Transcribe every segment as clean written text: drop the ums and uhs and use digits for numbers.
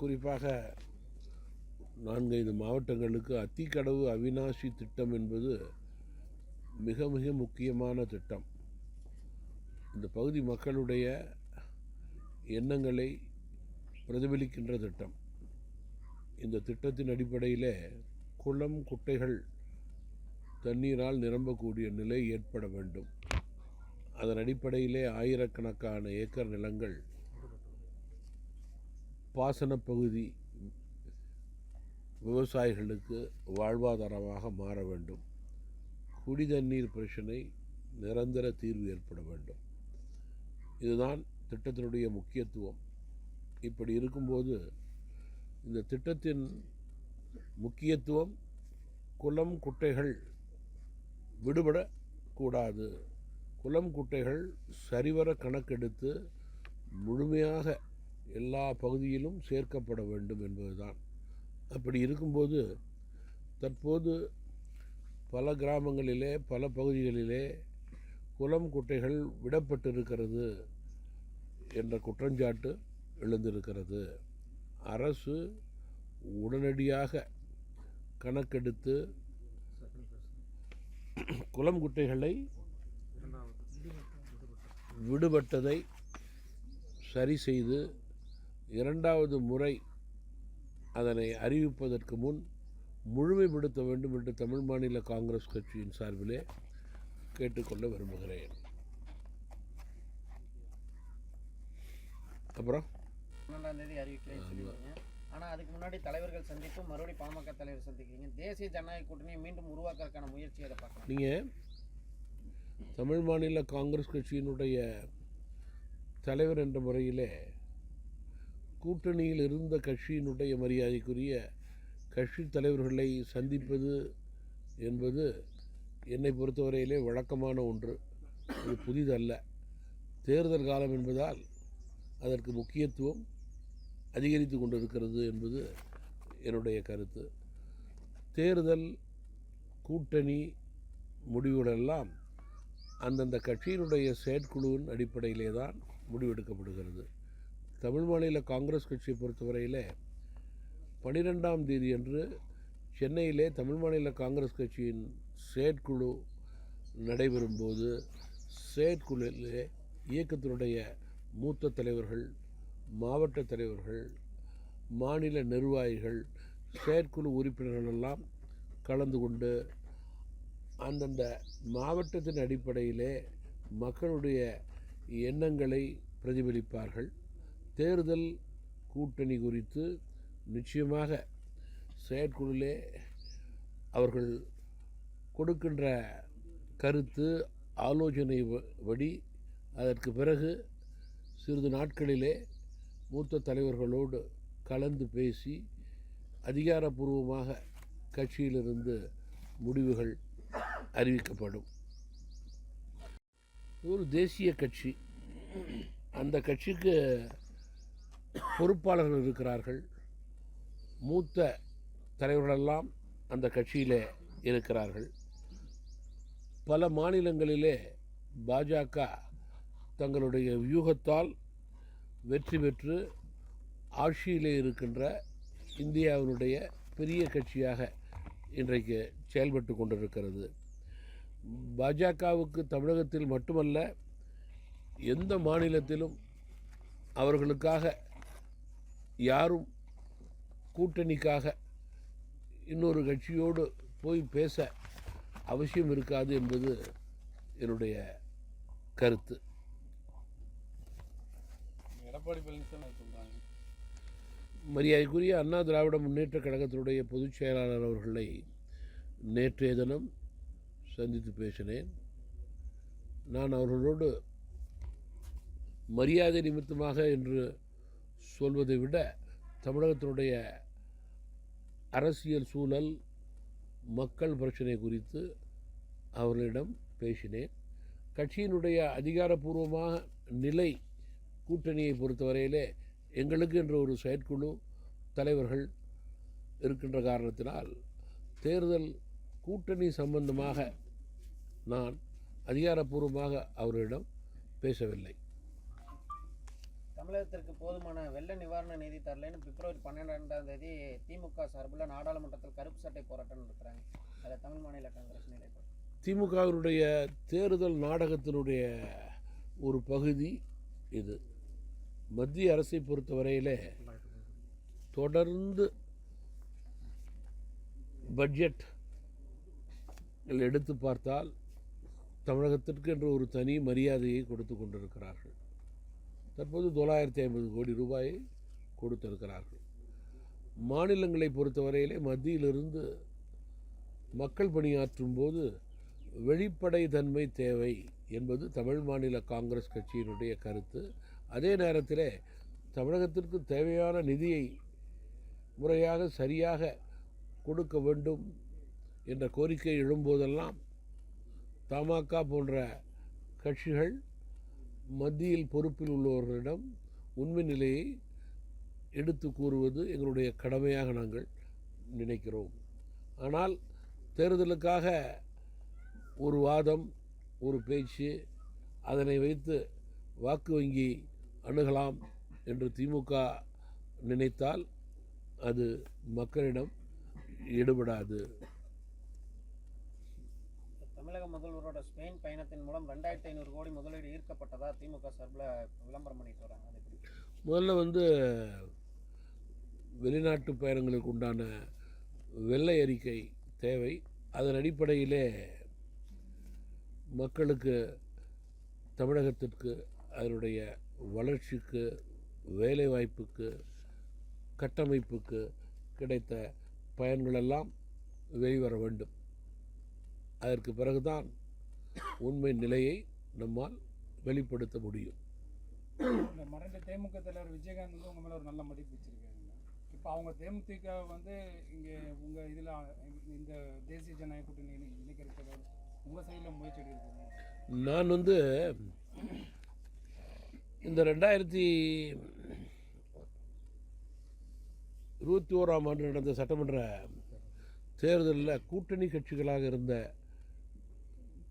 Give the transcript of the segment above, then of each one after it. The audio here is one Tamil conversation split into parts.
குறிப்பாக 4-5 மாவட்டங்களுக்கு அத்திக்கடவு அவிநாசி திட்டம் என்பது மிக மிக முக்கியமான திட்டம். இந்த பகுதி மக்களுடைய எண்ணங்களை பிரதிபலிக்கின்ற திட்டம். இந்த திட்டத்தின் அடிப்படையில் குளம் குட்டைகள் தண்ணீரால் நிரம்பக்கூடிய நிலை ஏற்பட வேண்டும். அதன் அடிப்படையிலே ஆயிரக்கணக்கான ஏக்கர் நிலங்கள் பாசன பகுதி விவசாயிகளுக்கு வாழ்வாதாரமாக மாற வேண்டும். குடி தண்ணீர் பிரச்சனை நிரந்தர தீர்வு ஏற்பட வேண்டும். இதுதான் திட்டத்தினுடைய முக்கியத்துவம். இப்படி இருக்கும்போது இந்த திட்டத்தின் முக்கியத்துவம் குளம் குட்டைகள் விடுபடக்கூடாது. குளம் குட்டைகள் சரிவர கணக்கெடுத்து முழுமையாக எல்லா பகுதியிலும் சேர்க்கப்பட வேண்டும் என்பதுதான். அப்படி இருக்கும்போது தற்போது பல கிராமங்களிலே பல பகுதிகளிலே குளம் குட்டைகள் விடப்பட்டிருக்கிறது என்ற குற்றஞ்சாட்டு எழுந்திருக்கிறது. அரசு உடனடியாக கணக்கெடுத்து குளம் குட்டைகளை விடுபட்டதை சரி செய்து இரண்டாவது முறை அதனை அறிவிப்பதற்கு முன் முழுமைப்படுத்த வேண்டும் என்று தமிழ் மாநில காங்கிரஸ் கட்சியின் சார்பிலே கேட்டுக்கொள்ள விரும்புகிறேன். அப்புறம் 12ஆம் தேதி அறிவிக்கல. ஆனால் அதுக்கு முன்னாடி தலைவர்கள் சந்திப்பு மறுபடியும் பாமக தலைவர் சந்திக்கிறீங்க. தேசிய ஜனநாயக கூட்டணியை மீண்டும் உருவாக்குறதுக்கான முயற்சி அதை பார்க்கலாம். நீங்கள் தமிழ் மாநில காங்கிரஸ் கட்சியினுடைய தலைவர் என்ற முறையிலே கூட்டணியில் இருந்த கட்சியினுடைய மரியாதைக்குரிய கட்சி தலைவர்களை சந்திப்பது என்பது என்னை பொறுத்தவரையிலே வழக்கமான ஒன்று. இது புதிதல்ல. தேர்தல் காலம் என்பதால் அதற்கு முக்கியத்துவம் அதிகரித்து கொண்டிருக்கிறது என்பது என்னுடைய கருத்து. தேர்தல் கூட்டணி முடிவுகளெல்லாம் அந்தந்த கட்சியினுடைய செயற்குழுவின் அடிப்படையிலே தான் முடிவெடுக்கப்படுகிறது. தமிழ் மாநில காங்கிரஸ் கட்சியை பொறுத்தவரையில் 12ஆம் தேதி அன்று சென்னையிலே தமிழ் மாநில காங்கிரஸ் கட்சியின் செயற்குழு நடைபெறும்போது செயற்குழுவிலே இயக்கத்தினுடைய மூத்த தலைவர்கள், மாவட்ட தலைவர்கள், மாநில நிர்வாகிகள், செயற்குழு உறுப்பினர்கள் எல்லாம் கலந்து கொண்டு அந்தந்த மாவட்டத்தின் அடிப்படையிலே மக்களுடைய எண்ணங்களை பிரதிபலிப்பார்கள். தேர்தல் கூட்டணி குறித்து நிச்சயமாக செயற்குழுவிலே அவர்கள் கொடுக்கின்ற கருத்து ஆலோசனை படி அதற்கு பிறகு சிறிது நாட்களிலே மூத்த தலைவர்களோடு கலந்து பேசி அதிகாரப்பூர்வமாக கட்சியிலிருந்து முடிவுகள் அறிவிக்கப்படும். ஒரு தேசிய கட்சி, அந்த கட்சிக்கு பொறுப்பாளர்கள் இருக்கிறார்கள். மூத்த தலைவர்களெல்லாம் அந்த கட்சியிலே இருக்கிறார்கள். பல மாநிலங்களிலே பாஜக தங்களுடைய வியூகத்தால் வெற்றி பெற்று ஆட்சியிலே இருக்கின்ற இந்தியாவினுடைய பெரிய கட்சியாக இன்றைக்கு செயல்பட்டு கொண்டிருக்கிறது. பாஜகவுக்கு தமிழகத்தில் மட்டுமல்ல, எந்த மாநிலத்திலும் அவர்களுக்காக யாரும் கூட்டணிக்காக இன்னொரு கட்சியோடு போய் பேச அவசியம் இருக்காது என்பது என்னுடைய கருத்து. எடப்பாடி பழனிசாமி சொல்கிறாங்க. மரியாதைக்குரிய அண்ணா திராவிட முன்னேற்ற கழகத்தினுடைய பொதுச் செயலாளர் அவர்களை நேற்றைய தினம் சந்தித்து பேசினேன். நான் அவர்களோடு மரியாதை நிமித்தமாக என்று சொல்வதை விட தமிழகத்தினுடைய அரசியல் சூழல், மக்கள் பிரச்சனை குறித்து அவர்களிடம் பேசினேன். கட்சியினுடைய அதிகாரப்பூர்வமாக நிலை கூட்டணியை பொறுத்தவரையிலே எங்களுக்கு என்ற ஒரு செயற்குழு தலைவர்கள் இருக்கின்ற காரணத்தினால் தேர்தல் கூட்டணி சம்பந்தமாக நான் அதிகாரப்பூர்வமாக அவர்களிடம் பேசவில்லை. தமிழகத்திற்கு போதுமான வெள்ள நிவாரண நிதி தரலைன்னு பிப்ரவரி 12ஆம் தேதி திமுக சார்பில் நாடாளுமன்றத்தில் கருப்பு சட்டை போராட்டம் நடத்துகிறாங்க. அதை தமிழ் மாநில காங்கிரஸ் நிலைப்பாடு. திமுகவினுடைய தேர்தல் நாடகத்தினுடைய ஒரு பகுதி இது. மத்திய அரசை பொறுத்தவரையிலே தொடர்ந்து பட்ஜெட் எடுத்து பார்த்தால் தமிழகத்திற்கு என்று ஒரு தனி மரியாதையை கொடுத்து கொண்டிருக்கிறார்கள். தற்போது 950 கோடி ரூபாயை கொடுத்திருக்கிறார்கள். மாநிலங்களை பொறுத்தவரையிலே மத்தியிலிருந்து மக்கள் பணியாற்றும் போது வெளிப்படைத்தன்மை தேவை என்பது தமிழ் மாநில காங்கிரஸ் கட்சியினுடைய கருத்து. அதே நேரத்தில் தமிழகத்திற்கு தேவையான நிதியை முறையாக சரியாக கொடுக்க வேண்டும் என்ற கோரிக்கை எழும்போதெல்லாம் தமாக போன்ற கட்சிகள் மத்தியில் பொறுப்பில் உள்ளவர்களிடம் உண்மை நிலையை எடுத்து கூறுவது எங்களுடைய கடமையாக நாங்கள் நினைக்கிறோம். ஆனால் தேர்தலுக்காக ஒரு வாதம், ஒரு பேச்சு, அதனை வைத்து வாக்கு வங்கி அணுகலாம் என்று திமுக நினைத்தால் அது மக்களிடம் ஈடுபடாது. தமிழக முதல்வரோட ஸ்பெயின் பயணத்தின் மூலம் 2500 கோடி முதலீடு ஈர்க்கப்பட்டதா திமுக சார்பில் விளம்பரம் பண்ணிட்டு வராங்க. முதல்ல வெளிநாட்டு பயணங்களுக்கு உண்டான வெள்ளை அறிக்கை தேவை. அதன் அடிப்படையிலே மக்களுக்கு, தமிழகத்திற்கு, அதனுடைய வளர்ச்சிக்கு, வேலைவாய்ப்புக்கு, கட்டமைப்புக்கு கிடைத்த பயன்களெல்லாம் வெளிவர வேண்டும். அதற்கு பிறகுதான் உண்மை நிலையை நம்மால் வெளிப்படுத்த முடியும். இந்த மறைந்த தேமுக தலைவர் விஜயகாந்த் உங்கள் மேலே ஒரு நல்ல மதிப்பு வச்சுருக்காங்க. இப்போ அவங்க தேமுதிக இங்கே உங்கள் இதில் இந்த தேசிய ஜனநாயக கூட்டணி இணைக்கிறதுக்கு உங்கள் சைடில் முயற்சி எடுக்கிறாங்க. நான் இந்த 2021ஆம் ஆண்டு நடந்த சட்டமன்ற தேர்தலில் கூட்டணி கட்சிகளாக இருந்த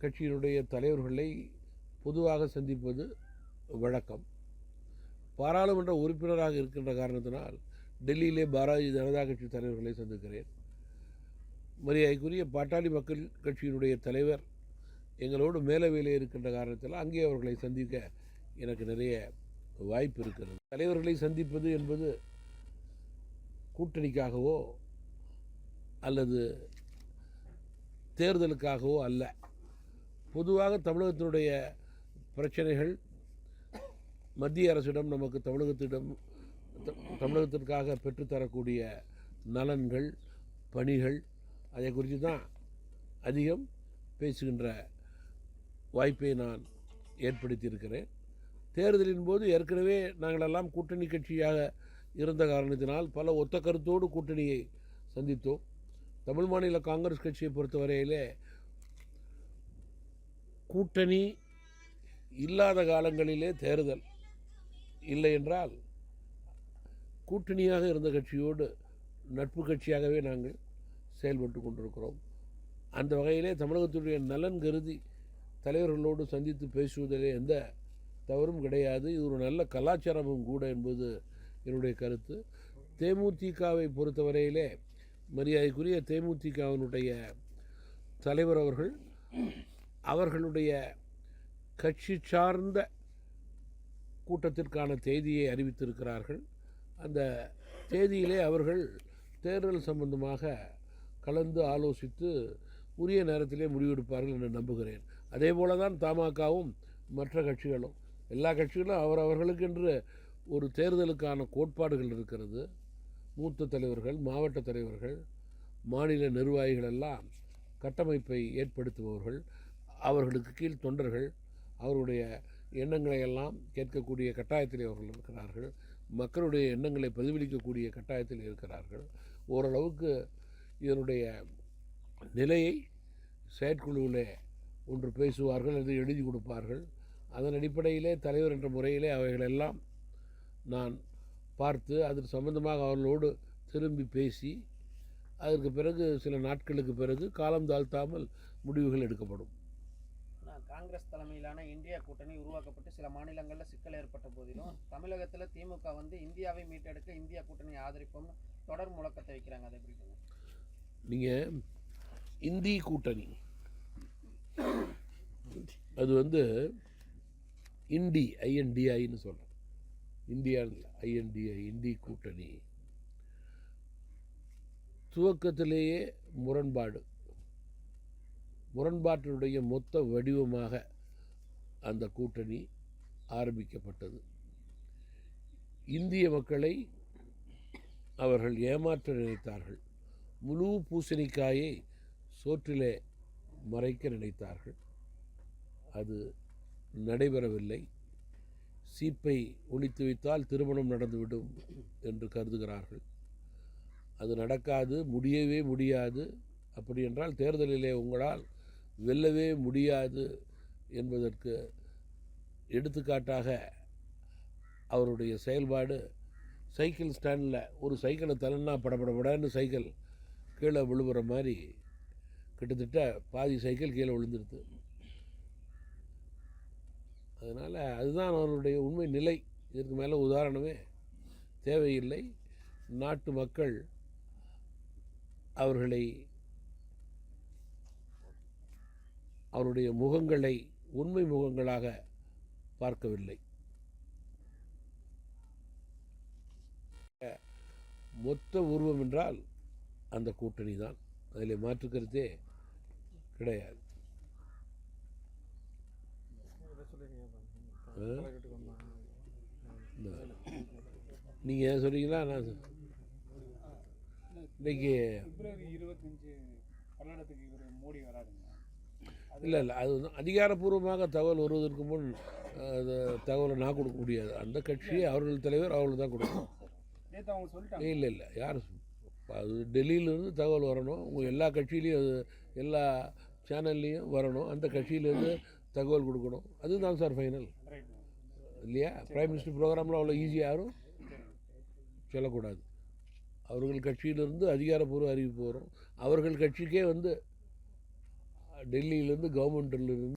கட்சியினுடைய தலைவர்களை பொதுவாக சந்திப்பது வழக்கம். பாராளுமன்ற உறுப்பினராக இருக்கின்ற காரணத்தினால் டெல்லியிலே பாரதிய ஜனதா கட்சி தலைவர்களை சந்திக்கிறேன். மரியாதைக்குரிய பாட்டாளி மக்கள் கட்சியினுடைய தலைவர் எங்களோடு மேலவையிலே இருக்கின்ற காரணத்தில் அங்கே அவர்களை சந்திக்க எனக்கு நிறைய வாய்ப்பு இருக்கிறது. தலைவர்களை சந்திப்பது என்பது கூட்டணிக்காகவோ அல்லது தேர்தலுக்காகவோ அல்ல. பொதுவாக தமிழகத்தினுடைய பிரச்சனைகள் மத்திய அரசிடம் நமக்கு தமிழகத்திற்காக பெற்றுத்தரக்கூடிய நலன்கள், பணிகள், அதை குறித்து தான் அதிகம் பேசுகின்ற வாய்ப்பை நான் ஏற்படுத்தியிருக்கிறேன். தேர்தலின் போது ஏற்கனவே நாங்களெல்லாம் கூட்டணி கட்சியாக இருந்த காரணத்தினால் பல ஒத்த கருத்தோடு கூட்டணியை சந்தித்தோம். தமிழ் மாநில காங்கிரஸ் கட்சியை பொறுத்தவரையிலே கூட்டணி இல்லாத காலங்களிலே தேர்தல் இல்லை என்றால் கூட்டணியாக இருந்த கட்சியோடு நட்பு கட்சியாகவே நாங்கள் செயல்பட்டு கொண்டிருக்கிறோம். அந்த வகையிலே தமிழகத்துடைய நலன் கருதி தலைவர்களோடு சந்தித்து பேசுவதிலே எந்த தவறும் கிடையாது. இது ஒரு நல்ல கலாச்சாரமும் கூட என்பது என்னுடைய கருத்து. தேமுதிகவை பொறுத்தவரையிலே மரியாதைக்குரிய தேமுதிகவினுடைய தலைவர் அவர்களுடைய கட்சி சார்ந்த கூட்டத்திற்கான தேதியை அறிவித்திருக்கிறார்கள். அந்த தேதியிலே அவர்கள் தேர்தல் சம்பந்தமாக கலந்து ஆலோசித்து உரிய நேரத்திலே முடிவெடுப்பார்கள் என்று நம்புகிறேன். அதே போல தான் தமாகவும் மற்ற கட்சிகளும், எல்லா கட்சிகளும் அவர்களுக்கென்று ஒரு தேர்தலுக்கான கோட்பாடுகள் இருக்கிறது. மூத்த தலைவர்கள், மாவட்ட தலைவர்கள், மாநில நிர்வாகிகள் எல்லாம் கட்டமைப்பை ஏற்படுத்துபவர்கள். அவர்களுக்கு கீழ் தொண்டர்கள் அவர்களுடைய எண்ணங்களை எல்லாம் கேட்கக்கூடிய கட்டாயத்தில் அவர்கள் இருக்கிறார்கள். மக்களுடைய எண்ணங்களை பிரதிபலிக்கக்கூடிய கட்டாயத்தில் இருக்கிறார்கள். ஓரளவுக்கு இதனுடைய நிலையை செயற்குழுவிலே ஒன்று பேசுவார்கள், அது எழுதி கொடுப்பார்கள். அதன் அடிப்படையிலே தலைவர் என்ற முறையிலே அவைகளெல்லாம் நான் பார்த்து அது சம்பந்தமாக அவர்களோடு திரும்பி பேசி அதற்கு பிறகு சில நாட்களுக்கு பிறகு காலம் தாழ்த்தாமல் முடிவுகள் எடுக்கப்படும். காங்கிரஸ் தலைமையிலான இந்தியா கூட்டணி உருவாக்கப்பட்டு சில மாநிலங்களில் சிக்கல் ஏற்பட்ட போதிலும் தமிழகத்தில் திமுக வந்து இந்தியாவை மீட்டெடுக்க இந்தியா கூட்டணி ஆதரிப்போம்னு தொடர் முழக்கத்தை வைக்கிறாங்க. அதை எப்படி நீங்கள் இந்தி கூட்டணி அது வந்து இண்டி ஐஎன்டிஐன்னு சொல்கிறேன், இந்தியாவில் ஐஎன்டிஐ இந்தி கூட்டணி துவக்கத்திலேயே முரண்பாட்டினுடைய மொத்த வடிவமாக அந்த கூட்டணி ஆரம்பிக்கப்பட்டது. இந்திய மக்களை அவர்கள் ஏமாற்ற நினைத்தார்கள். முழு பூசணிக்காயை சோற்றிலே மறைக்க நினைத்தார்கள். அது நடைபெறவில்லை. சீப்பை ஒழித்து வைத்தால் திருமணம் நடந்துவிடும் என்று கருதுகிறார்கள். அது நடக்காது, முடியவே முடியாது. அப்படி என்றால் தேர்தலிலே உங்களால் வெல்லவே முடியாது என்பதற்கு எடுத்துக்காட்டாக அவருடைய செயல்பாடு சைக்கிள் ஸ்டாண்டில் ஒரு சைக்கிளை தள்ளினா படபடன்னு சைக்கிள் கீழே விழுவுற மாதிரி கிட்டத்தட்ட பாதி சைக்கிள் கீழே விழுந்துருது. அதனால் அதுதான் அவருடைய உண்மை நிலை. இதற்கு மேலே உதாரணமே தேவையில்லை. நாட்டு மக்கள் அவருடைய முகங்களை உண்மை முகங்களாக பார்க்கவில்லை. மொத்த உருவம் என்றால் அந்த கூட்டணி தான், அதில் மாற்றுக்கருத்தே கிடையாது. நீங்கள் சொல்றீங்களா? நான் இன்னைக்கு பிப்ரவரி 25 பல்லடத்துக்கு இவர் மோடி வராதுங்க. இல்லை அது வந்து அதிகாரப்பூர்வமாக தகவல் வருவதற்கு முன் தகவலை நான் கொடுக்க முடியாது. அந்த கட்சி அவர்கள் தலைவர் அவர்கள் தான் கொடுக்கணும். நேற்று அவங்க சொல்லிட்டாங்க. இல்லை யார் அது டெல்லியிலேருந்து தகவல் வரணும். உங்கள் எல்லா கட்சியிலையும் அது எல்லா சேனல்லையும் வரணும். அந்த கட்சியிலேருந்து தகவல் கொடுக்கணும். அதுதான் சார் ஃபைனல் இல்லையா? பிரைம் மினிஸ்டர் ப்ரோக்ராமில் அவ்வளோ ஈஸியாக யாரும் சொல்லக்கூடாது. அவர்கள் கட்சியிலிருந்து அதிகாரப்பூர்வ அறிவிப்பு வரும். அவர்கள் கட்சிக்கே வந்து டெல்லியிலேருந்து கவர்மெண்ட்டிலிருந்து